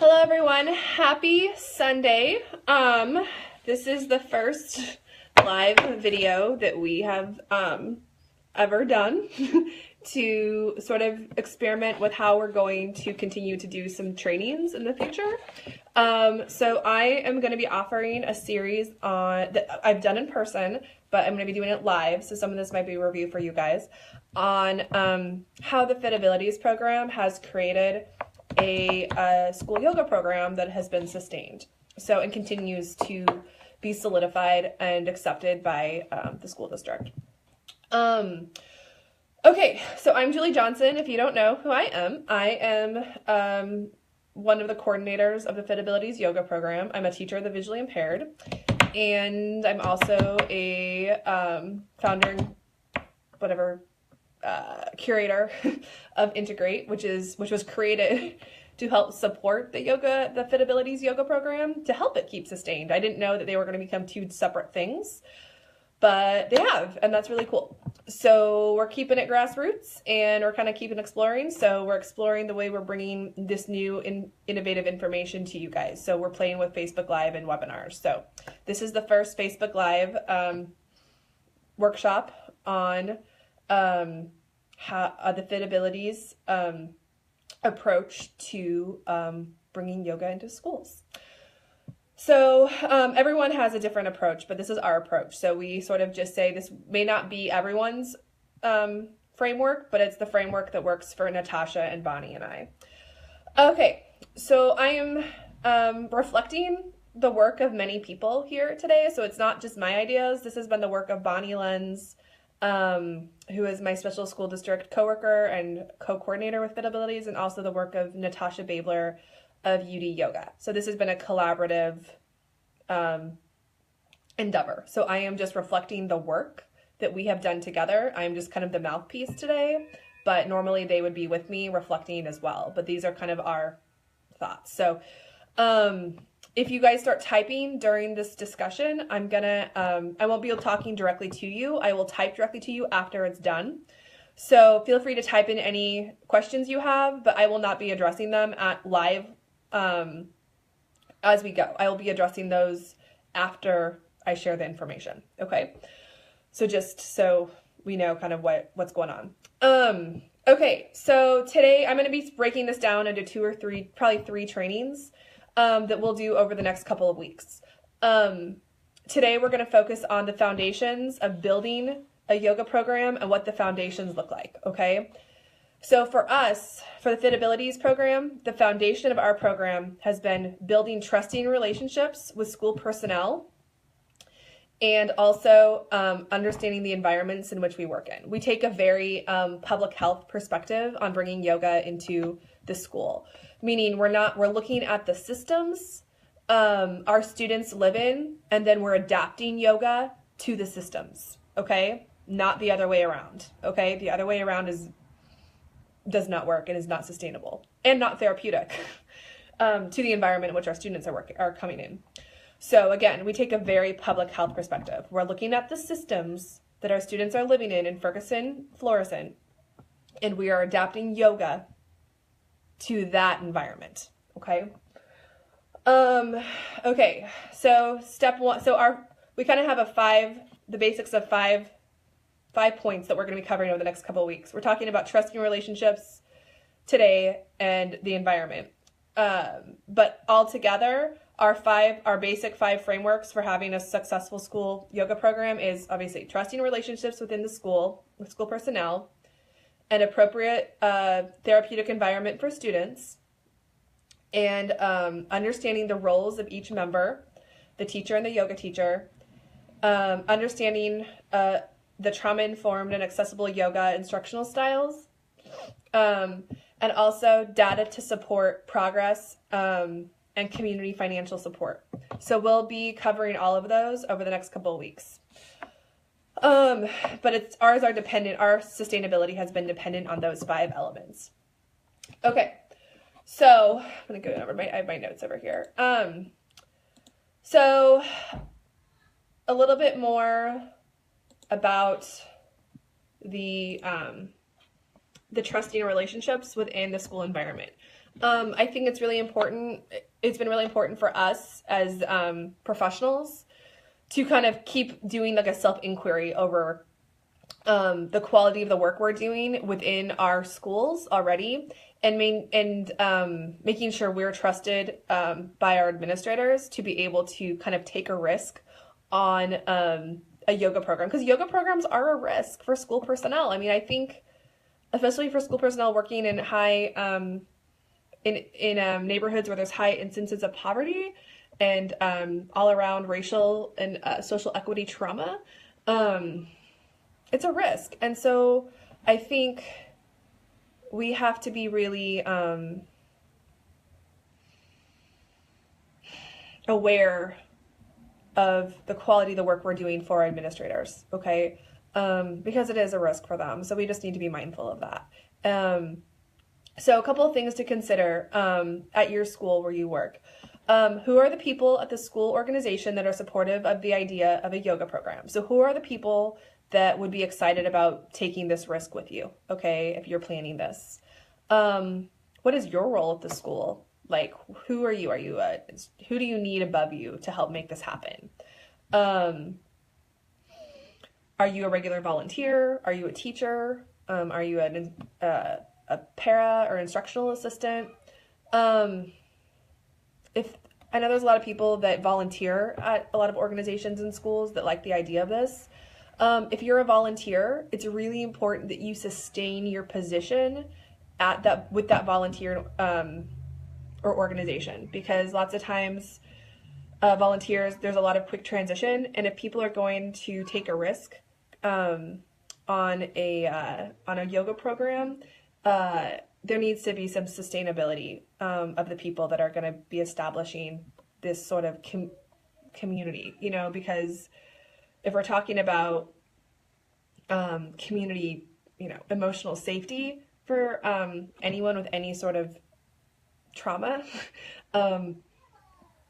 Hello everyone, happy Sunday. This is the first live video that we have ever done to sort of experiment with how we're going to continue to do some trainings in the future. So I am going to be offering a series on that I've done in person, but I'm going to be doing it live, so some of this might be a review for you guys, on how the Fit Abilities program has created a school yoga program that has been sustained and continues to be solidified and accepted by the school district. Okay, so I'm Julie Johnson. If you don't know who I am one of the coordinators of the Fit Abilities yoga program. I'm a teacher of the visually impaired, and I'm also a founder and curator of Integrate, which was created to help support the Fit Abilities yoga program to help it keep sustained. I didn't know that they were going to become two separate things, but they have, and that's really cool. So we're keeping it grassroots, and we're kind of keeping exploring. So we're exploring the way we're bringing this new innovative information to you guys. So we're playing with Facebook Live and webinars. So this is the first Facebook Live workshop on how the Fit Abilities approach to bringing yoga into schools. So everyone has a different approach, but this is our approach. So we sort of just say this may not be everyone's framework, but it's the framework that works for Natasha and Bonnie and I. Okay, so I am reflecting the work of many people here today. So it's not just my ideas. This has been the work of Bonnie Lenz, who is my special school district coworker and co-coordinator with Fit Abilities, and also the work of Natasha Babler of UD Yoga. So this has been a collaborative endeavor. So I am just reflecting the work that we have done together. I'm just kind of the mouthpiece today, but normally they would be with me reflecting as well. But these are kind of our thoughts. So if you guys start typing during this discussion, I won't be talking directly to you. I will type directly to you after it's done. So feel free to type in any questions you have, but I will not be addressing them at live as we go. I will be addressing those after I share the information. Okay. So just so we know kind of what's going on. Okay. So today I'm going to be breaking this down into probably three trainings that we'll do over the next couple of weeks. Today we're going to focus on the foundations of building a yoga program and what the foundations look like. Okay. So for us, for the Fit Abilities program, the foundation of our program has been building trusting relationships with school personnel and also understanding the environments in which we work in. We take a very public health perspective on bringing yoga into the school, meaning we're looking at the systems our students live in, and then we're adapting yoga to the systems, okay? Not the other way around, okay? The other way around does not work and is not sustainable and not therapeutic to the environment in which our students are coming in. So again, we take a very public health perspective. We're looking at the systems that our students are living in Ferguson Florissant, and we are adapting yoga to that environment. Okay. Okay. So step one. So we kind of have the basics of five points that we're going to be covering over the next couple of weeks. We're talking about trusting relationships today and the environment. But altogether, our basic 5 frameworks for having a successful school yoga program is obviously trusting relationships within the school, with school personnel, an appropriate therapeutic environment for students, and understanding the roles of each member, the teacher and the yoga teacher, understanding the trauma-informed and accessible yoga instructional styles, and also data to support progress and community financial support. So we'll be covering all of those over the next couple of weeks. But our sustainability has been dependent on those 5 elements. Okay, so I'm gonna go over I have my notes over here. So a little bit more about the the trusting relationships within the school environment. I think it's really important. It's been really important for us as professionals to kind of keep doing like a self-inquiry over the quality of the work we're doing within our schools already, and making sure we're trusted by our administrators to be able to kind of take a risk on a yoga program, because yoga programs are a risk for school personnel. I mean, I think especially for school personnel working in high in neighborhoods where there's high instances of poverty and all around racial and social equity trauma, it's a risk. And so I think we have to be really aware of the quality of the work we're doing for our administrators, okay? Because it is a risk for them. So we just need to be mindful of that. So a couple of things to consider at your school where you work. Who are the people at the school organization that are supportive of the idea of a yoga program? So who are the people that would be excited about taking this risk with you, okay, if you're planning this? What is your role at the school? Like, who are you? Who do you need above you to help make this happen? Are you a regular volunteer? Are you a teacher? Are you a para or instructional assistant? If I know there's a lot of people that volunteer at a lot of organizations and schools that like the idea of this. If you're a volunteer, it's really important that you sustain your position with that volunteer or organization, because lots of times volunteers, there's a lot of quick transition, and if people are going to take a risk on a yoga program, there needs to be some sustainability of the people that are going to be establishing this sort of community, because if we're talking about community, emotional safety for anyone with any sort of trauma,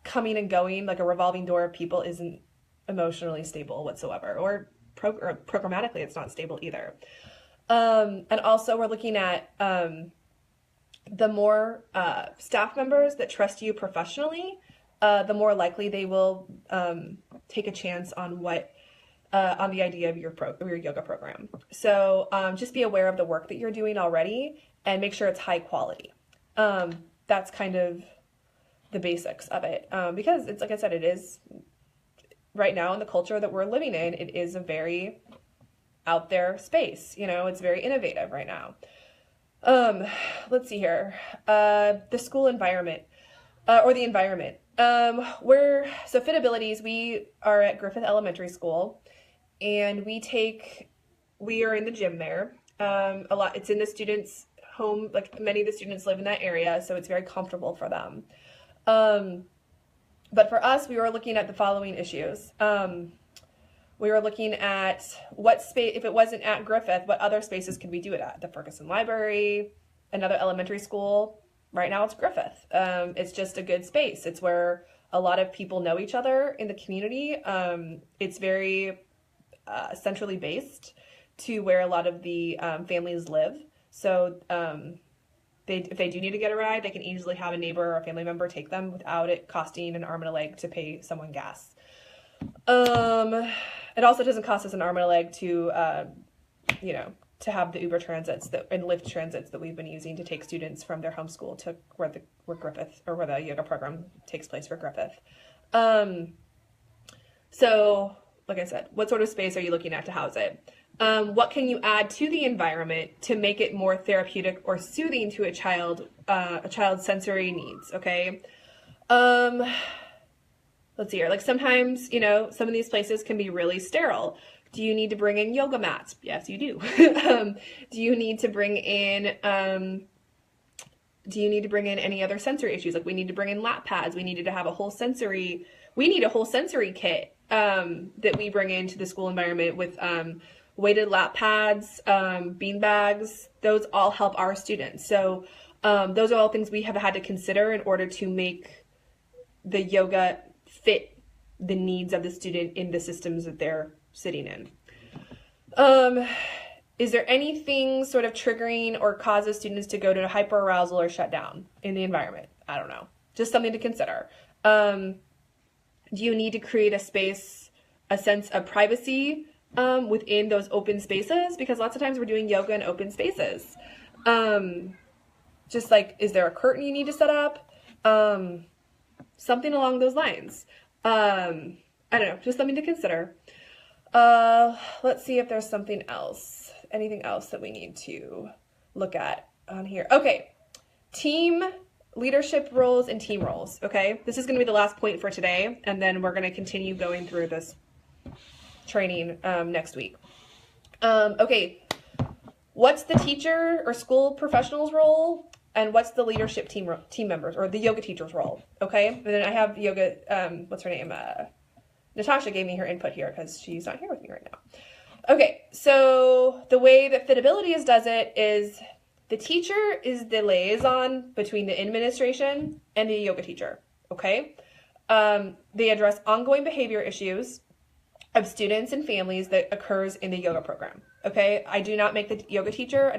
coming and going like a revolving door of people isn't emotionally stable whatsoever, or programmatically it's not stable either. And also we're looking at the more staff members that trust you professionally, the more likely they will take a chance on on the idea of your yoga program. So just be aware of the work that you're doing already and make sure it's high quality. That's kind of the basics of it, because it's, like I said, it is right now in the culture that we're living in, it is a very out there space. It's very innovative right now. Let's see here. The school environment, or the environment. So Fit Abilities, we are at Griffith Elementary School, and we are in the gym there. It's in the students' home, like many of the students live in that area, so it's very comfortable for them. But for us, we were looking at the following issues. We were looking at what space, if it wasn't at Griffith, what other spaces could we do it at? The Ferguson Library, another elementary school. Right now it's Griffith. It's just a good space. It's where a lot of people know each other in the community. It's very centrally based to where a lot of the families live. So if they do need to get a ride, they can easily have a neighbor or a family member take them without it costing an arm and a leg to pay someone gas. It also doesn't cost us an arm and a leg to have the Uber transits and Lyft transits that we've been using to take students from their homeschool to where Griffith, or where the yoga program takes place for Griffith. So, like I said, what sort of space are you looking at to house it? What can you add to the environment to make it more therapeutic or soothing to a child's sensory needs? Okay. Let's see here. Like sometimes, some of these places can be really sterile. Do you need to bring in yoga mats? Yes, you do. Do you need to bring in any other sensory issues? Like we need to bring in lap pads. We need a whole sensory kit that we bring into the school environment with weighted lap pads, bean bags. Those all help our students. So those are all things we have had to consider in order to make the yoga fit the needs of the student in the systems that they're sitting in. is there anything sort of triggering or causes students to go to hyperarousal or shut down in the environment? I don't know. Just something to consider. Do you need to create a space, a sense of privacy within those open spaces? Because lots of times we're doing yoga in open spaces. Just like, is there a curtain you need to set up? Something along those lines. I don't know, just something to consider. Let's see if there's something else, anything else that we need to look at on here. Okay, team leadership roles and team roles, okay? This is going to be the last point for today, and then we're going to continue going through this training next week. Okay, what's the teacher or school professional's role, and what's the leadership team members or the yoga teacher's role, okay? And then I have yoga, what's her name? Natasha gave me her input here because she's not here with me right now. Okay, so the way that Fit Abilities does it is the teacher is the liaison between the administration and the yoga teacher, okay? They address ongoing behavior issues of students and families that occurs in the yoga program, okay? I do not make the yoga teacher,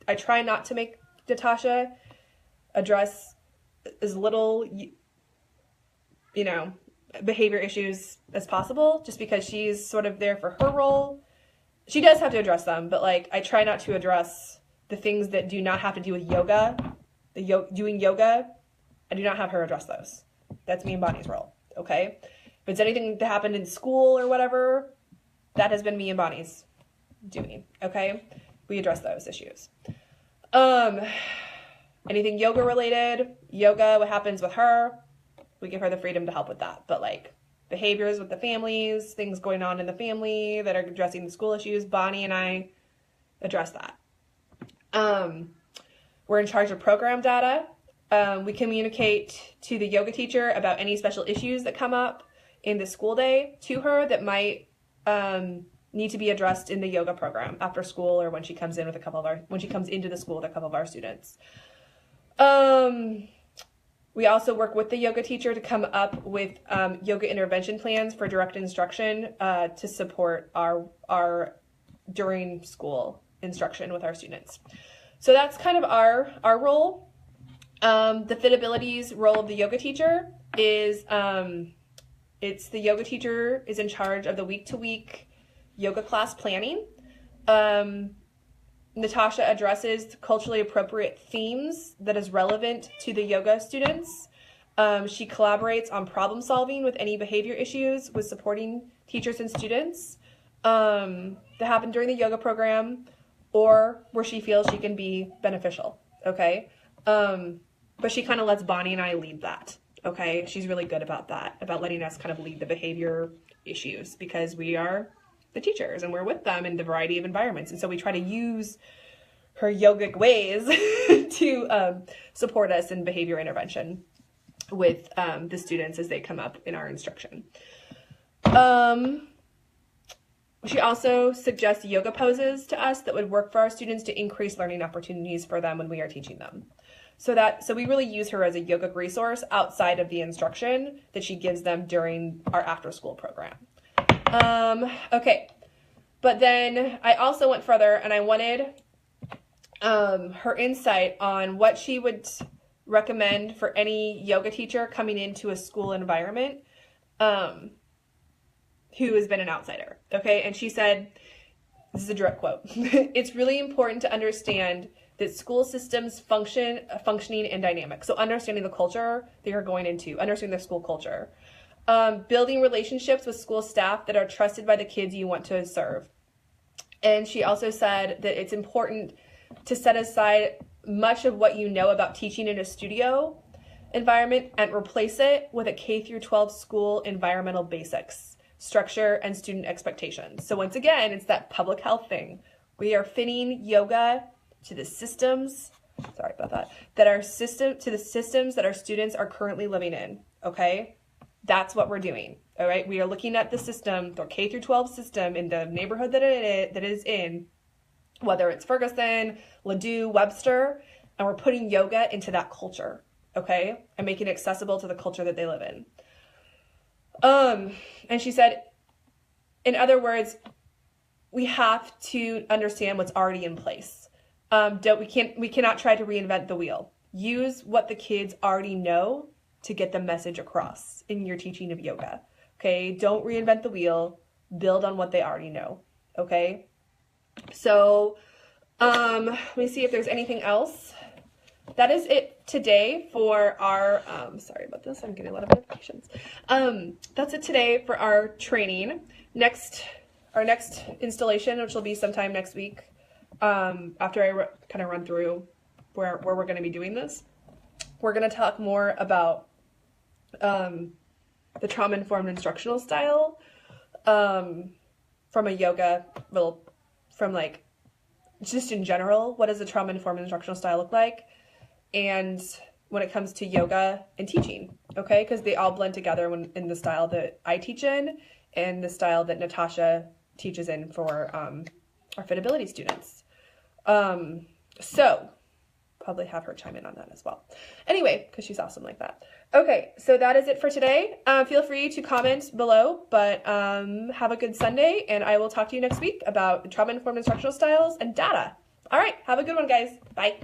I try not to make Natasha address as little, behavior issues as possible, just because she's sort of there for her role. She does have to address them, but like I try not to address the things that do not have to do with yoga, doing yoga. I do not have her address those. That's me and Bonnie's role, okay? If it's anything that happened in school or whatever, that has been me and Bonnie's doing, okay? We address those issues. Anything yoga related, what happens with her, we give her the freedom to help with that. But like behaviors with the families, things going on in the family that are addressing the school issues, Bonnie and I address that. We're in charge of program data. We communicate to the yoga teacher about any special issues that come up in the school day to her that might need to be addressed in the yoga program after school, or when she comes in with when she comes into the school with a couple of our students. We also work with the yoga teacher to come up with yoga intervention plans for direct instruction to support our during school instruction with our students. So that's kind of our role. The Fit Abilities role of the yoga teacher is it's the yoga teacher is in charge of the week-to-week yoga class planning. Natasha addresses culturally appropriate themes that is relevant to the yoga students. She collaborates on problem solving with any behavior issues with supporting teachers and students that happen during the yoga program or where she feels she can be beneficial, okay? But she kind of lets Bonnie and I lead that, okay? She's really good about that, about letting us kind of lead the behavior issues, because we are the teachers and we're with them in the variety of environments. And so we try to use her yogic ways to support us in behavior intervention with the students as they come up in our instruction. She also suggests yoga poses to us that would work for our students to increase learning opportunities for them when we are teaching them. So we really use her as a yogic resource outside of the instruction that she gives them during our after school program. Okay, but then I also went further and I wanted her insight on what she would recommend for any yoga teacher coming into a school environment who has been an outsider, okay? And she said, this is a direct quote, "It's really important to understand that school systems functioning and dynamic." So understanding the culture that you're going into, understanding the school culture. Building relationships with school staff that are trusted by the kids you want to serve. And she also said that it's important to set aside much of what you know about teaching in a studio environment and replace it with a K-12 school environmental basics, structure, and student expectations. So once again, it's that public health thing. We are fitting yoga to the systems, sorry about that, to the systems that our students are currently living in, okay? That's what we're doing, all right? We are looking at the system, the K-12 system in the neighborhood that it is in, whether it's Ferguson, Ladue, Webster, and we're putting yoga into that culture, okay? And making it accessible to the culture that they live in. And she said, in other words, we have to understand what's already in place. We cannot try to reinvent the wheel. Use what the kids already know to get the message across in your teaching of yoga. Okay, don't reinvent the wheel. Build on what they already know. Okay, so let me see if there's anything else. That is it today for our, sorry about this, I'm getting a lot of notifications. That's it today for our training. Our next installation, which will be sometime next week, after I kind of run through where we're going to be doing this, we're going to talk more about the trauma-informed instructional style from a yoga, from like, just in general, what does a trauma-informed instructional style look like? And when it comes to yoga and teaching, okay? Because they all blend together in the style that I teach in and the style that Natasha teaches in for our Fit Ability students. So probably have her chime in on that as well. Anyway, because she's awesome like that. Okay, so that is it for today. Feel free to comment below, but have a good Sunday, and I will talk to you next week about trauma-informed instructional styles and data. All right, have a good one, guys. Bye.